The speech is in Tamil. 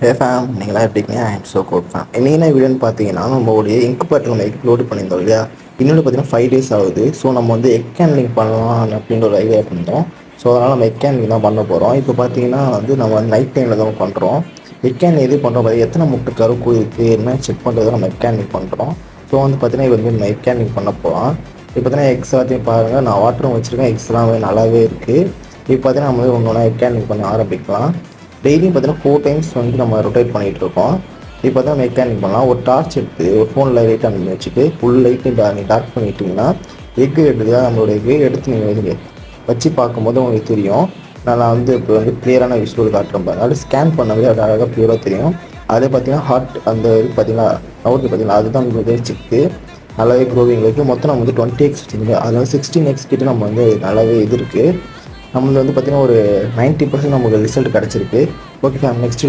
ஹே ஃபேம், நீங்களாம் எப்படிங்க? I am so good fam. என்ன வீடியோன்னு பார்த்தீங்கன்னா, நம்மளுடைய இன்குபேட்டர் நம்ம எக் லோடு பண்ணியிருந்தோம் இல்லையா? இன்னொன்று பார்த்தீங்கன்னா 5 days ஆகுது. ஸோ நம்ம வந்து எக் ஹேண்ட்லிங் பண்ணலாம் அப்படின்ற ஒரு ஐடியா பண்ணிட்டோம். ஸோ அதனால் நம்ம எக் ஹேண்ட்லிங் தான் பண்ண போகிறோம். இப்போ பார்த்தீங்கன்னா வந்து நம்ம வந்து நைட் டைமில் தான் பண்ணுறோம். எக் ஹேண்ட் எது பண்ணுறோம் பார்த்தீங்கன்னா, எத்தனை முட்டை கருக்கு இருக்குது என்ன செக் பண்ணுறது நம்ம எக் ஹேண்ட்லிங் பண்ணுறோம். ஸோ வந்து பார்த்தீங்கன்னா இது வந்து நம்ம எக் ஹேண்ட்லிங் பண்ண போகிறோம். இப்போ பார்த்தீங்கன்னா எக்ஸ் எல்லாத்தையும் பாருங்கள், நான் வாட்டரும் வச்சுருக்கேன். எக்ஸ்லாம் நல்லாவே இருக்குது. இப்போ பார்த்தீங்கன்னா நம்ம வந்து ஒன்று ஒன்றா எக் ஹேண்ட்லிங் பண்ண ஆரம்பிக்கலாம். டெய்லியும் பார்த்தீங்கன்னா 4 times வந்து நம்ம ரொட்டேட் பண்ணிகிட்டு இருக்கோம். இப்போ தான் மெக்கானிக் பண்ணலாம். ஒரு டார்ச் எடுத்து ஒரு ஃபோனில் லைட் ஆன் பண்ணி வச்சுட்டு ஃபுல் லைட்டையும் நீங்கள் டார்க் பண்ணிட்டீங்கன்னா எக்கு எடுத்து நம்மளோட எக்கு எடுத்து நீங்கள் வச்சு பார்க்கும்போது உங்களுக்கு தெரியும். நான் வந்து இப்போ வந்து கிளியரான விஷுவல் காட்டுறேன் பாருங்க. அது ஸ்கேன் பண்ணவே அது அழகாக ப்யூராக தெரியும். அதே பார்த்தீங்கன்னா ஹார்ட் அந்த இது பார்த்தீங்கன்னா அவுட் பார்த்தீங்கன்னா அதுதான் உங்களுக்கு சிக்கு நல்லாவே க்ரோவிங் இருக்குது. மொத்தம் நம்ம வந்து 20x வச்சுருக்கு. அதனால 16x கிட்ட நம்ம வந்து நல்லாவே இது இருக்குது. நம்மளுக்கு வந்து பார்த்திங்கன்னா ஒரு 90% நமக்கு ரிசல்ட் கிடச்சிருக்கு. Okay fame, next video